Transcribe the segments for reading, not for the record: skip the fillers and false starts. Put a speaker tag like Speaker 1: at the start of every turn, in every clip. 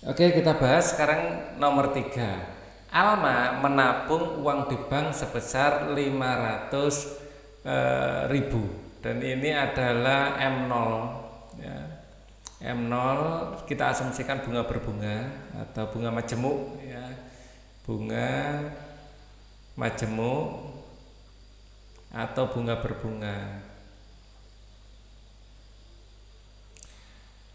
Speaker 1: Oke, kita bahas sekarang nomor 3. Alma menabung uang di bank sebesar 500.000 dan ini adalah M0 ya. M0 kita asumsikan bunga berbunga atau bunga majemuk ya. Bunga majemuk atau bunga berbunga.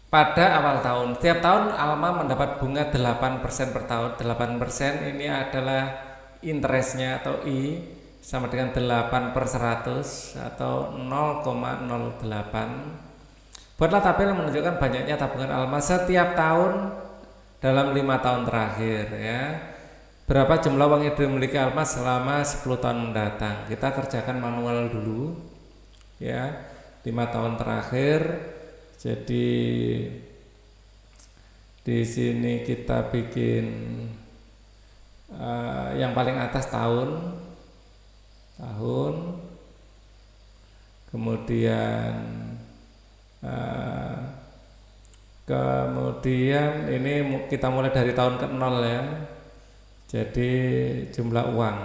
Speaker 1: Pada awal tahun, setiap tahun Alma mendapat bunga 8% per tahun. 8% ini adalah interestnya atau I sama dengan 8 per 100 atau 0,08. Buatlah tabel yang menunjukkan banyaknya tabungan Alma setiap tahun dalam 5 tahun terakhir ya. Berapa jumlah uang yang dimiliki Alma selama 10 tahun mendatang. Kita kerjakan manual dulu ya. 5 tahun terakhir. Jadi di sini kita bikin yang paling atas tahun, kemudian ini kita mulai dari tahun ke 0 ya. Jadi jumlah uang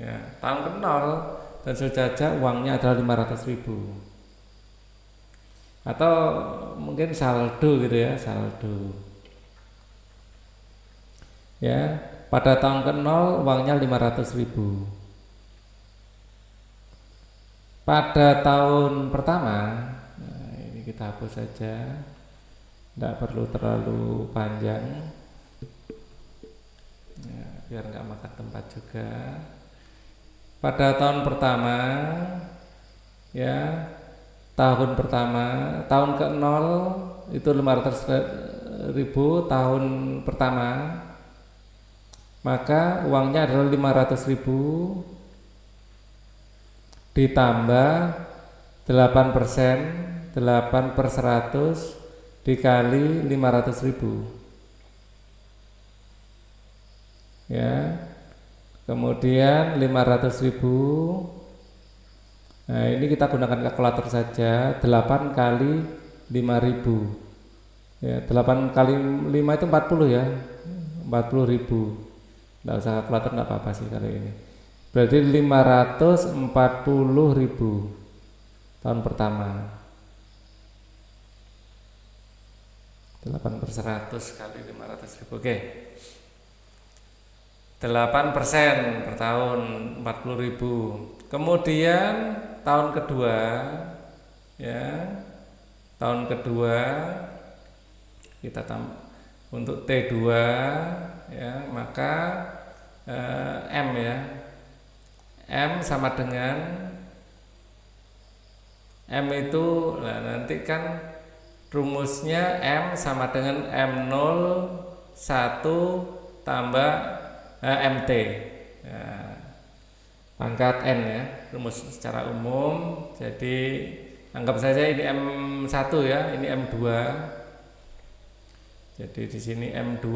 Speaker 1: ya, tahun ke 0 dan sejajar uangnya adalah 500.000. Atau mungkin saldo gitu ya, saldo ya. Pada tahun ke 0 uangnya 500.000. Pada tahun pertama, nah ini kita hapus saja, tidak perlu terlalu panjang ya, biar nggak makan tempat juga. Pada tahun pertama ya, tahun pertama, tahun ke 0 itu 500.000 tahun pertama, maka uangnya adalah 500.000 ditambah 8%, 8 per 100 dikali 500.000 ya. Kemudian 500.000. Nah ini kita gunakan kalkulator saja. 8 kali 5.000 ya, 8 kali 5 itu 40 ya, 40.000. Nggak usah kalkulator, nggak apa-apa sih kali ini. Berarti 540.000 tahun pertama. 8 per 100 kali 500.000. Oke, 8% per tahun 40.000. Kemudian tahun kedua ya, tahun kedua kita untuk T2 ya, maka M ya, M sama dengan M itu nanti kan rumusnya M sama dengan M0 1 tambah MT ya, pangkat N ya, rumus secara umum. Jadi anggap saja ini M1 ya, ini M2. Jadi di sini M2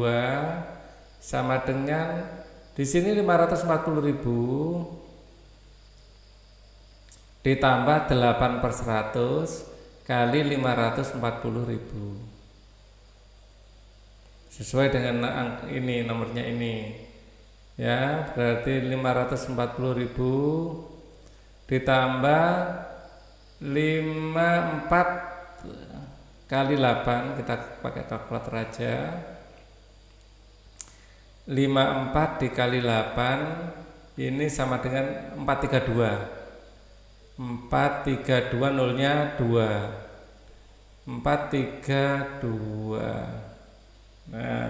Speaker 1: sama dengan di sini 540.000 ditambah 8 per 100 kali 540.000 sesuai dengan ini nomornya ini ya. Berarti 540.000 ditambah 54 kali 8, kita pakai kalkulator aja. 54 dikali 8 ini sama dengan 432. 432 nolnya 2. 432. Nah,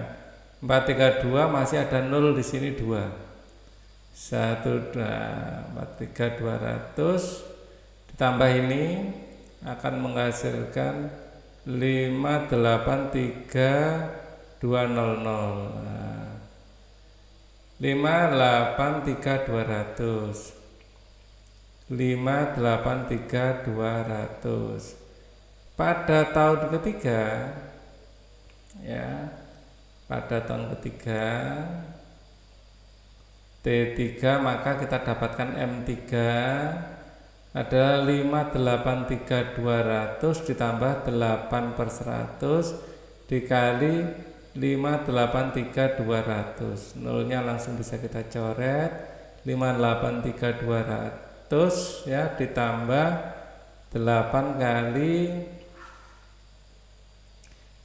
Speaker 1: 432 masih ada 0 di sini 2. 43200 ditambah ini akan menghasilkan 583200. Nah, 583200. 583200 pada tahun ketiga ya, pada tahun ketiga T3, maka kita dapatkan M3 adalah 583200 ditambah 8 per 100 dikali 583.200. Nolnya langsung bisa kita coret. 583.200 ya, ditambah 8 dikali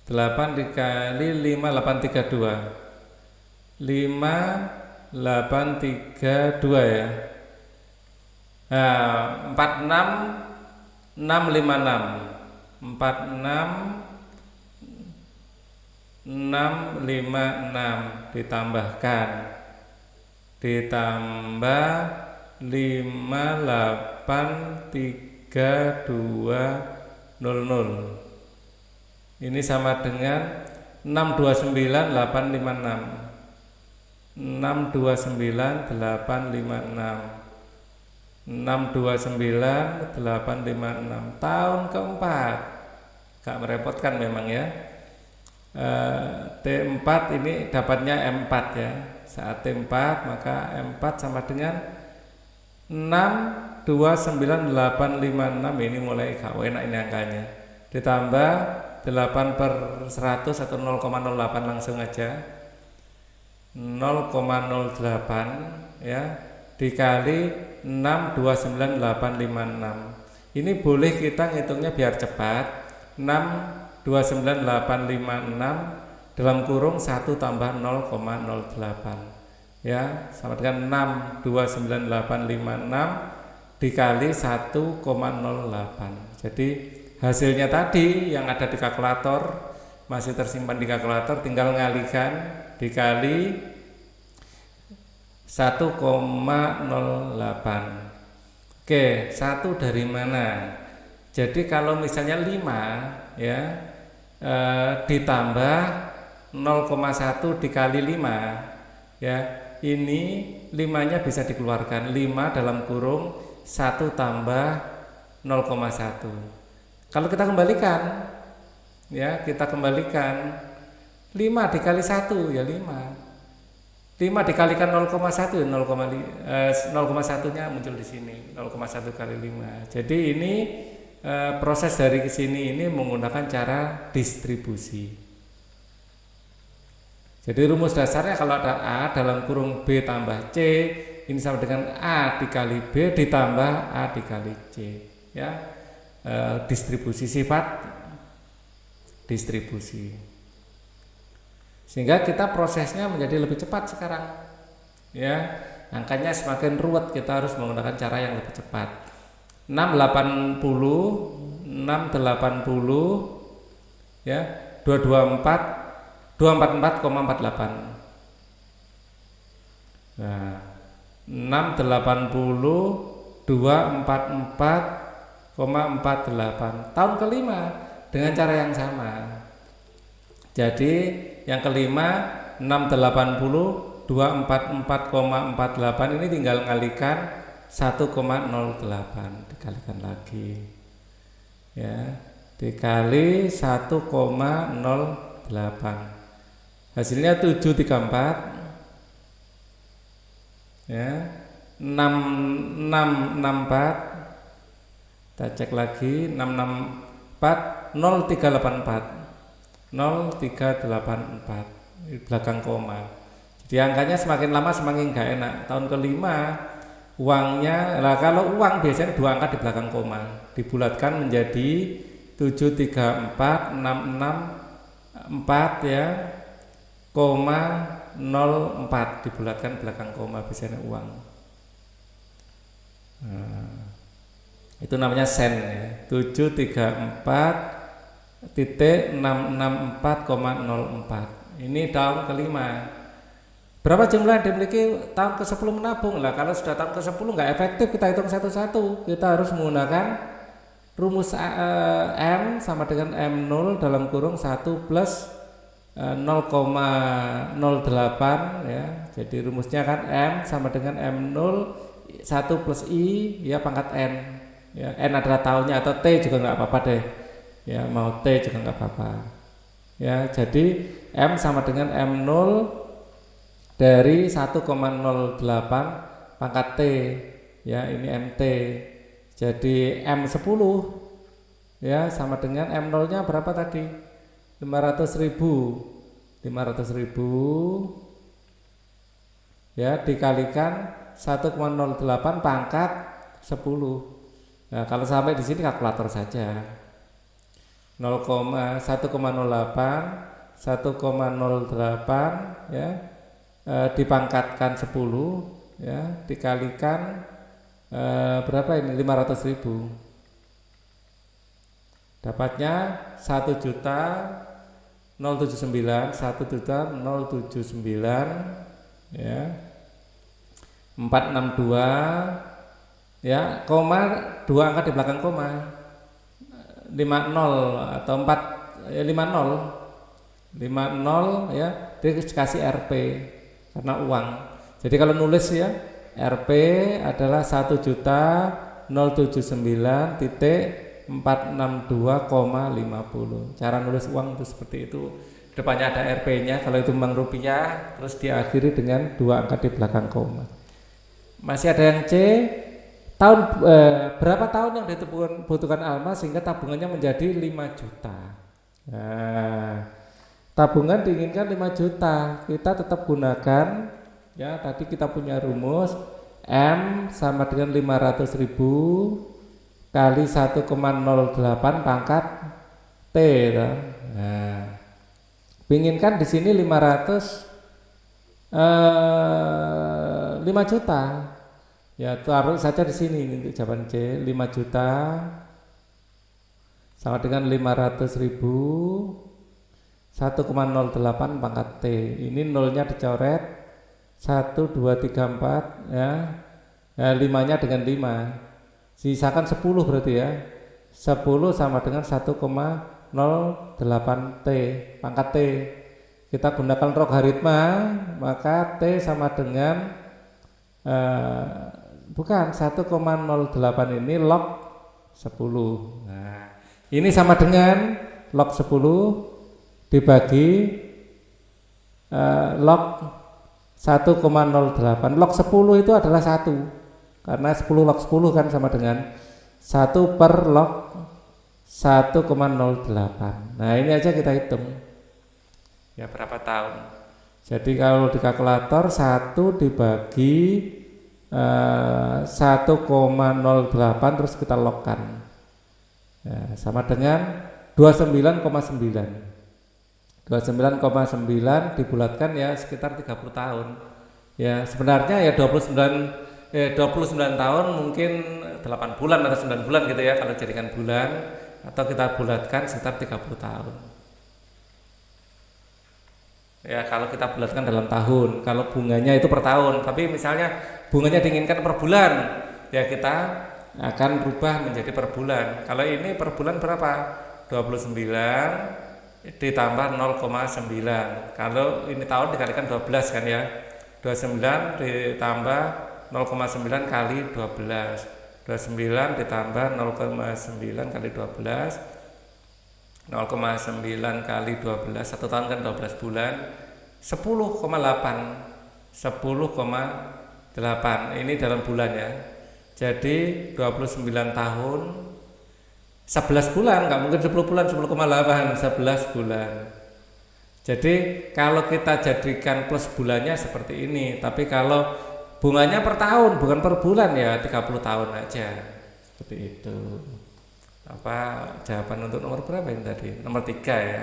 Speaker 1: 5832. 5832 ya. Nah, 46656 ditambah 583.200. Ini sama dengan 629856. 629856 tahun keempat. Gak merepotkan memang ya. T4 ini dapatnya M4 ya. Saat T4 maka M4 sama dengan 629856. Ini mulai gak enak ini angkanya. Ditambah 8/100 atau 0,08 langsung aja. 0,08 ya, dikali 629856. Ini boleh kita ngitungnya biar cepat. 629856 dalam kurung 1 tambah 0,08 ya, sama dengan 629856 dikali 1,08. Jadi hasilnya tadi yang ada di kalkulator masih tersimpan di kalkulator, tinggal ngalikan dikali 1,08. Oke, 1 dari mana? Jadi kalau misalnya 5 ya, ditambah 0,1 dikali 5 ya, ini 5-nya bisa dikeluarkan. 5 dalam kurung 1 tambah 0,1. Kalau kita kembalikan ya, kita kembalikan 5 dikali 1 ya 5. 5 dikalikan 0,1 ya 0,1-nya muncul di sini. 0,1 kali 5. Jadi ini proses dari kesini ini menggunakan cara distribusi. Jadi rumus dasarnya kalau ada A dalam kurung B tambah C, ini sama dengan A dikali B ditambah A dikali C ya. Distribusi, sifat distribusi, sehingga kita prosesnya menjadi lebih cepat sekarang ya. Angkanya semakin ruwet, kita harus menggunakan cara yang lebih cepat. 680 ya, 244,48. Nah, 680 244,48 tahun kelima dengan cara yang sama. Jadi yang kelima 680 244,48 ini tinggal ngalikan 1,08 dikalikan lagi ya, dikali 1,08 hasilnya 734 ya, 6664. Kita cek lagi 664 0384 di belakang koma. Jadi angkanya semakin lama semakin gak enak. Tahun kelima uangnya, lah kalau uang biasanya 2 angka di belakang koma, dibulatkan menjadi 734664 ya, koma 04 dibulatkan belakang koma biasanya uang. Nah, itu namanya sen ya, 734.664,04. Ini tahun kelima. Berapa jumlah yang dimiliki tahun ke-10 menabung? Lah kalau sudah tahun ke-10 nggak efektif kita hitung satu-satu. Kita harus menggunakan rumus M sama dengan M0 dalam kurung 1 plus 0,08 ya. Jadi rumusnya kan M sama dengan M0 1 plus I ya pangkat N. Ya, N adalah tahunnya, atau T juga nggak apa-apa deh ya, mau T juga nggak apa-apa ya. Jadi M sama dengan M0 dari 1,08 pangkat T ya, ini MT. Jadi M10 ya sama dengan M0 nya berapa tadi, 500.000 ya dikalikan 1,08 pangkat 10. Nah, kalau sampai di sini kalkulator saja. 1,08 ya dipangkatkan 10 ya dikalikan berapa ini 500.000. Dapatnya 1.079 ya 462 ya koma 2 angka di belakang koma 50 atau 4 ya 50 ya dia kasih RP karena uang. Jadi kalau nulis ya RP adalah 1.079.462,50. Cara nulis uang itu seperti itu. Depannya ada RP-nya kalau itu memang rupiah, terus diakhiri dengan 2 angka di belakang koma. Masih ada yang C. Berapa tahun yang dibutuhkan Alma sehingga tabungannya menjadi 5 juta. Nah, tabungan diinginkan 5 juta. Kita tetap gunakan ya tadi kita punya rumus M sama dengan 500.000 kali 1,08 pangkat T. Nah, inginkan di sini 5 juta. Ya taruh saja di sini untuk jawaban C 5 juta sama dengan 500.000 1,08 pangkat T. Ini nolnya dicoret 1, 2, 3, 4 ya. Nah, 5-nya dengan 5. Sisakan 10 berarti ya. 10 sama dengan 1,08 T pangkat T. Kita gunakan logaritma maka T sama dengan bukan 1,08 ini log 10. Nah, ini sama dengan log 10 dibagi log 1,08. Log 10 itu adalah 1. Karena 10 log 10 kan sama dengan 1 per log 1,08. Nah, ini aja kita hitung. Ya berapa tahun. Jadi kalau di kalkulator 1 dibagi 1,08 terus kita logkan ya, sama dengan 29,9 dibulatkan ya sekitar 30 tahun ya sebenarnya ya 29 tahun mungkin 8 bulan atau 9 bulan gitu ya kalau jadikan bulan atau kita bulatkan sekitar 30 tahun ya kalau kita bulatkan dalam tahun kalau bunganya itu per tahun tapi misalnya bunganya diinginkan per bulan ya kita akan berubah menjadi per bulan. Kalau ini per bulan berapa? 29 ditambah 0,9. Kalau ini tahun dikalikan 12 kan ya 29 ditambah 0,9 kali 12 29 ditambah 0,9 kali 12 0,9 kali 12 1 tahun kan 12 bulan 10,8 ini dalam bulan ya jadi 29 tahun 11 bulan nggak mungkin 10 bulan 10,8 11 bulan jadi kalau kita jadikan plus bulannya seperti ini tapi kalau bunganya per tahun bukan per bulan ya 30 tahun aja seperti itu apa jawaban untuk nomor berapa ini tadi nomor 3 ya